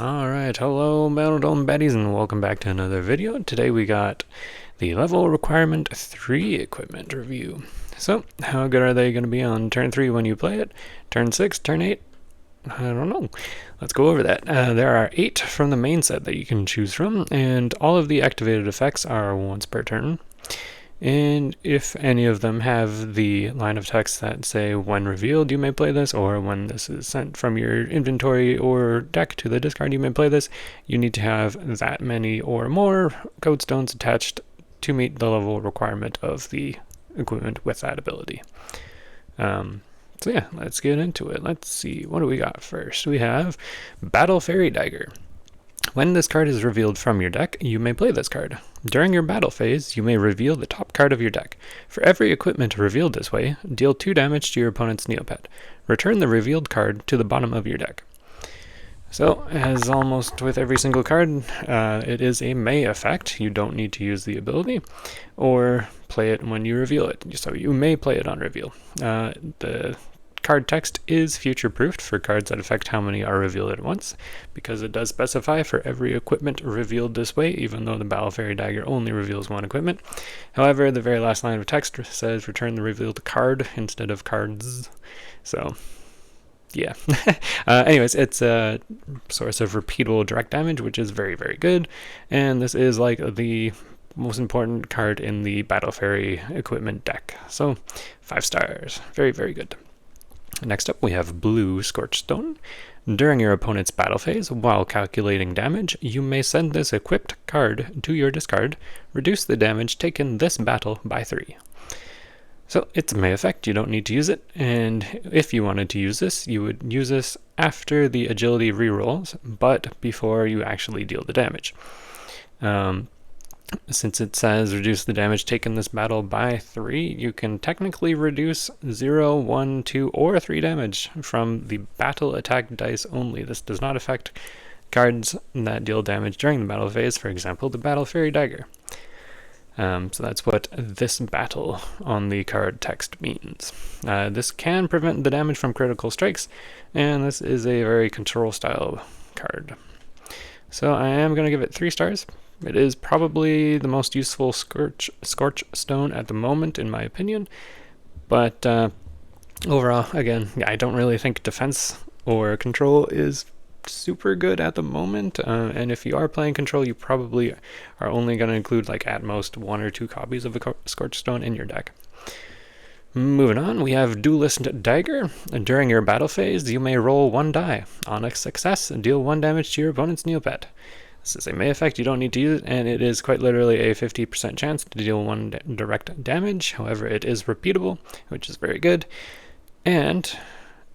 Alright, hello Battledome baddies and welcome back to another video. Today we got the level requirement 3 equipment review. So, how good are they going to be on turn 3 when you play it? Turn 6, turn 8? I don't know. Let's go over that. There are 8 from the main set that you can choose from, and all of the activated effects are once per turn. And if any of them have the line of text that say when revealed you may play this, or when this is sent from your inventory or deck to the discard you may play this, you need to have that many or more code stones attached to meet the level requirement of the equipment with that ability. So yeah, let's get into it. Let's see, what do we got first? We have Battle Fairy Dagger. When this card is revealed from your deck, you may play this card. During your battle phase, you may reveal the top card of your deck. For every equipment revealed this way, deal 2 damage to your opponent's Neopet. Return the revealed card to the bottom of your deck. So, as almost with every single card, it is a may effect. You don't need to use the ability, or play it when you reveal it. So you may play it on reveal. The card text is future-proofed for cards that affect how many are revealed at once, because it does specify for every equipment revealed this way, even though the Battle Fairy Dagger only reveals 1 equipment. However, the very last line of text says return the revealed card instead of cards. So, yeah. Anyways, it's a source of repeatable direct damage, which is very, very good. And this is like the most important card in the Battle Fairy equipment deck. So, 5 stars. Very, very good. Next up, we have Blue Scorchstone. During your opponent's battle phase, while calculating damage, you may send this equipped card to your discard, reduce the damage taken this battle by 3. So it's a may effect, you don't need to use it, and if you wanted to use this, you would use this after the agility rerolls, but before you actually deal the damage. Since it says reduce the damage taken this battle by 3, you can technically reduce 0, 1, 2, or 3 damage from the battle attack dice only. This does not affect cards that deal damage during the battle phase, for example, the Battle Fairy Dagger. So that's what this battle on the card text means. This can prevent the damage from critical strikes, and this is a very control style card. So I am going to give it 3 stars. It is probably the most useful Scorch Stone at the moment, in my opinion. But overall, again, I don't really think defense or control is super good at the moment. And if you are playing control, you probably are only going to include, like, at most 1 or 2 copies of a Scorch Stone in your deck. Moving on, we have Duelist Dagger. During your battle phase, you may roll 1 die. On a success, deal 1 damage to your opponent's Neopet. This is a may effect, you don't need to use it, and it is quite literally a 50% chance to deal 1 direct damage. However, it is repeatable, which is very good, and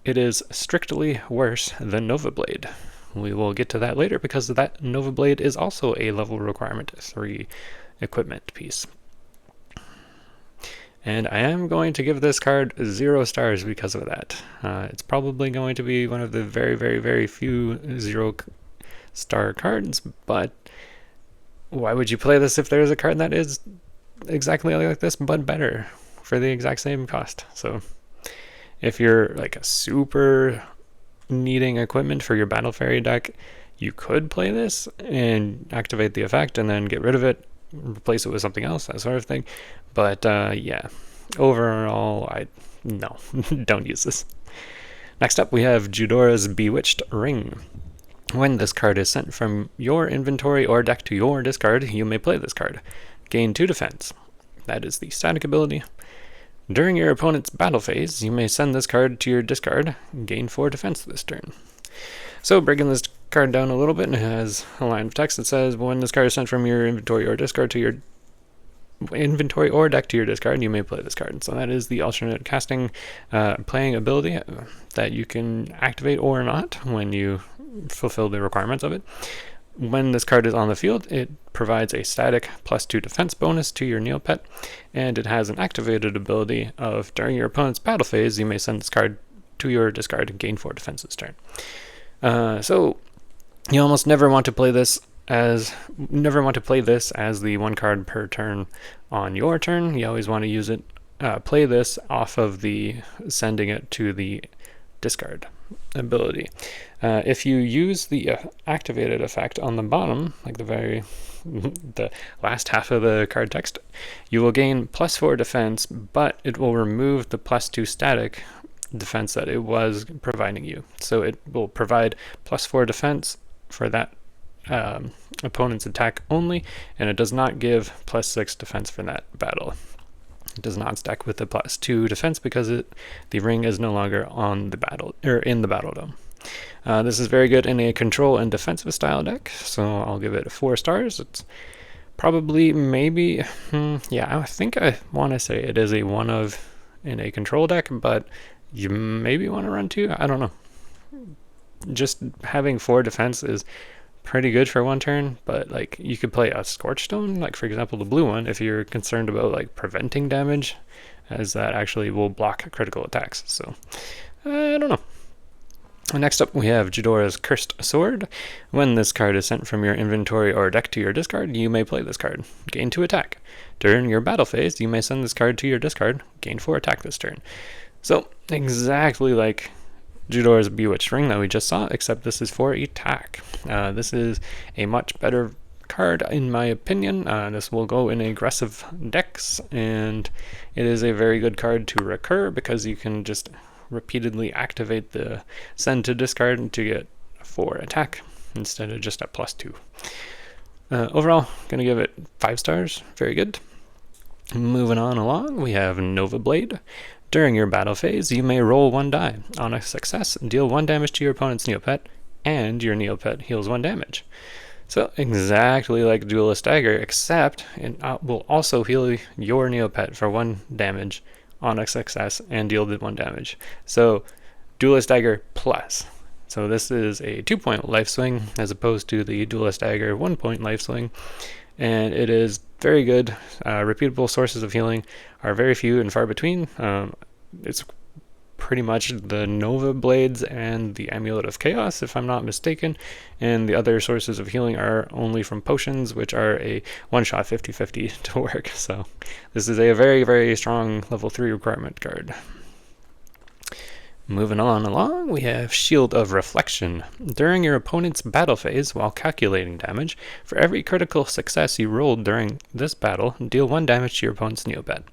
it is strictly worse than Nova Blade. We will get to that later, because that Nova Blade is also a level requirement 3 equipment piece. And I am going to give this card 0 stars because of that. It's probably going to be one of the very, very, very few 0 star cards, but why would you play this if there's a card that is exactly like this but better for the exact same cost? So if you're like a super needing equipment for your Battle Fairy deck, you could play this and activate the effect and then get rid of it, replace it with something else, that sort of thing. But yeah, overall, no, don't use this. Next up, we have Judora's Bewitched Ring. When this card is sent from your inventory or deck to your discard, you may play this card. Gain 2 defense. That is the static ability. During your opponent's battle phase, you may send this card to your discard. Gain 4 defense this turn. So breaking this card down a little bit, it has a line of text that says when this card is sent from your inventory or discard to your inventory or deck to your discard, you may play this card. So that is the alternate casting playing ability that you can activate or not when you fulfill the requirements of it. When this card is on the field, it provides a static +2 defense bonus to your Neopet, and it has an activated ability of during your opponent's battle phase, you may send this card to your discard and gain 4 defense this turn. So you almost never want to play this as the 1 card per turn on your turn. You always want to play this off of the sending it to the discard. ability. If you use the activated effect on the bottom, like the last half of the card text, you will gain +4 defense, but it will remove the +2 static defense that it was providing you. So it will provide +4 defense for that opponent's attack only, and it does not give +6 defense for that battle. It does not stack with the +2 defense because the ring is no longer on the battle or in the Battledome. This is very good in a control and defensive style deck, so I'll give it 4 stars. It's probably maybe, yeah, I think I want to say it is a 1 of in a control deck, but you maybe want to run 2. I don't know. Just having 4 defense is pretty good for 1 turn, but like you could play a Scorchstone, like for example the blue one, if you're concerned about like preventing damage, as that actually will block critical attacks. So I don't know. Next up we have Jidora's Cursed Sword. When this card is sent from your inventory or deck to your discard, you may play this card. Gain 2 attack. During your battle phase, you may send this card to your discard. Gain 4 attack this turn. So exactly like Jidora's Bewitched Ring that we just saw, except this is for attack. This is a much better card in my opinion. This will go in aggressive decks, and it is a very good card to recur because you can just repeatedly activate the send to discard to get 4 attack instead of just a +2. Overall, gonna give it 5 stars. Very good. Moving on along, we have Nova Blade. During your battle phase, you may roll 1 die. On a success, deal 1 damage to your opponent's Neopet, and your Neopet heals 1 damage. So exactly like Duelist Dagger, except it will also heal your Neopet for 1 damage on a success and deal the 1 damage. So Duelist Dagger plus. So this is a 2-point life swing as opposed to the Duelist Dagger 1-point life swing. And it is very good. Repeatable sources of healing are very few and far between. It's pretty much the Nova Blades and the Amulet of Chaos, if I'm not mistaken. And the other sources of healing are only from potions, which are a one-shot 50-50 to work. So this is a very, very strong level 3 requirement card. Moving on along, we have Shield of Reflection. During your opponent's battle phase, while calculating damage, for every critical success you rolled during this battle, deal 1 damage to your opponent's Neopet.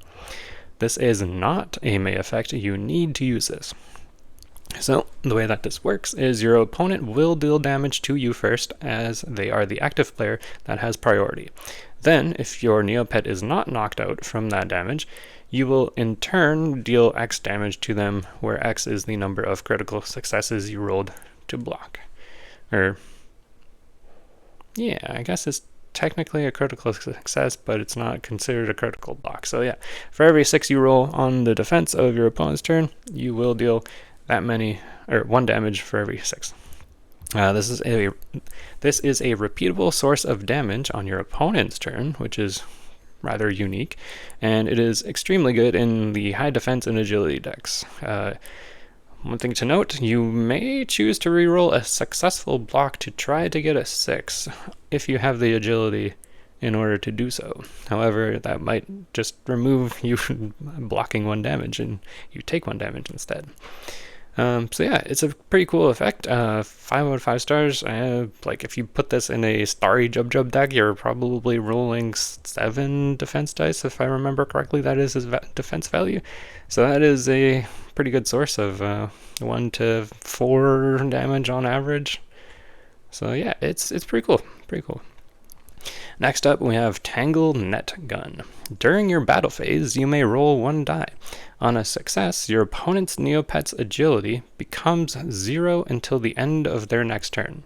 This is not a May effect. You need to use this. So the way that this works is your opponent will deal damage to you first, as they are the active player that has priority. Then, if your Neopet is not knocked out from that damage, you will in turn deal X damage to them, where X is the number of critical successes you rolled to block. Or, yeah, I guess it's technically a critical success, but it's not considered a critical block. So yeah, for every 6 you roll on the defense of your opponent's turn, you will deal that many, or 1 damage for every 6. This is a repeatable source of damage on your opponent's turn, which is rather unique, and it is extremely good in the high defense and agility decks. One thing to note, you may choose to reroll a successful block to try to get a 6 if you have the agility in order to do so. However, that might just remove you blocking 1 damage and you take 1 damage instead. So yeah, it's a pretty cool effect. 5 out of 5 stars. Like if you put this in a Starry Jub deck, you're probably rolling 7 defense dice, if I remember correctly. That is his defense value. So that is a pretty good source of 1 to 4 damage on average. So yeah, it's pretty cool. Pretty cool. Next up, we have Tangle Net Gun. During your battle phase, you may roll 1 die. On a success, your opponent's Neopet's agility becomes 0 until the end of their next turn.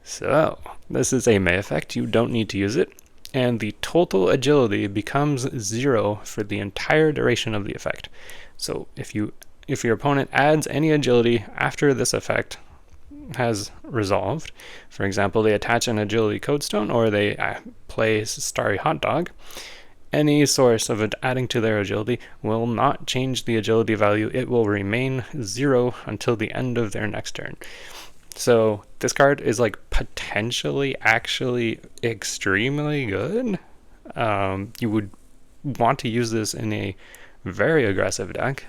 So, this is a May effect, you don't need to use it, and the total agility becomes 0 for the entire duration of the effect. So, if your opponent adds any agility after this effect has resolved, for example, they attach an agility codestone or they play Starry Hot Dog, any source of adding to their agility will not change the agility value. It will remain 0 until the end of their next turn. So this card is like potentially actually extremely good. You would want to use this in a very aggressive deck.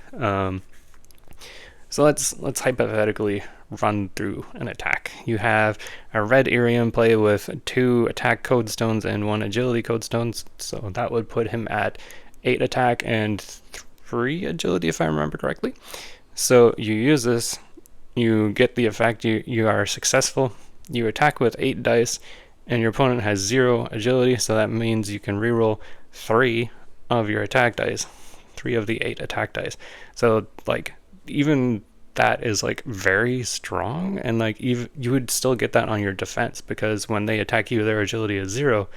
So let's hypothetically run through an attack. You have a red Eerie in play with 2 attack code stones and 1 agility code stones, so that would put him at 8 attack and 3 agility if I remember correctly. So you use this, you get the effect, you are successful, you attack with 8 dice, and your opponent has 0 agility, so that means you can reroll 3 of your attack dice, 3 of the 8 attack dice. So like even that is like very strong, and like even you would still get that on your defense, because when they attack you their agility is 0,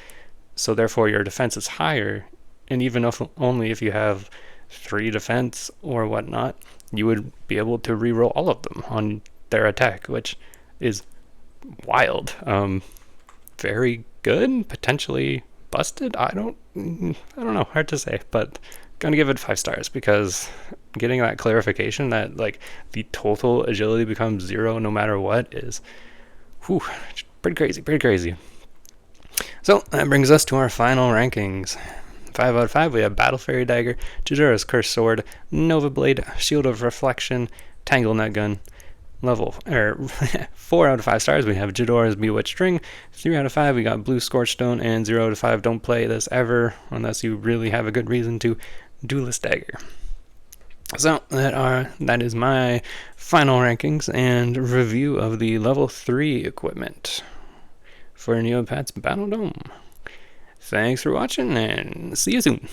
so therefore your defense is higher, and even if only if you have 3 defense or whatnot, you would be able to reroll all of them on their attack, which is wild. Very good, potentially busted. I don't know, hard to say, but gonna give it 5 stars, because getting that clarification that like the total agility becomes 0 no matter what is pretty crazy. So that brings us to our final rankings. 5 out of 5 we have Battle Fairy Dagger, Jadura's Cursed Sword, Nova Blade, Shield of Reflection, Tangle Net Gun. 4 out of 5 stars we have Jadora's Bewitched String. 3 out of 5 we got Blue Scorched Stone, and 0 out of 5 don't play this ever unless you really have a good reason to. Duelist Dagger. So that is my final rankings and review of the level 3 equipment for Neopets Battledome. Thanks for watching, and see you soon.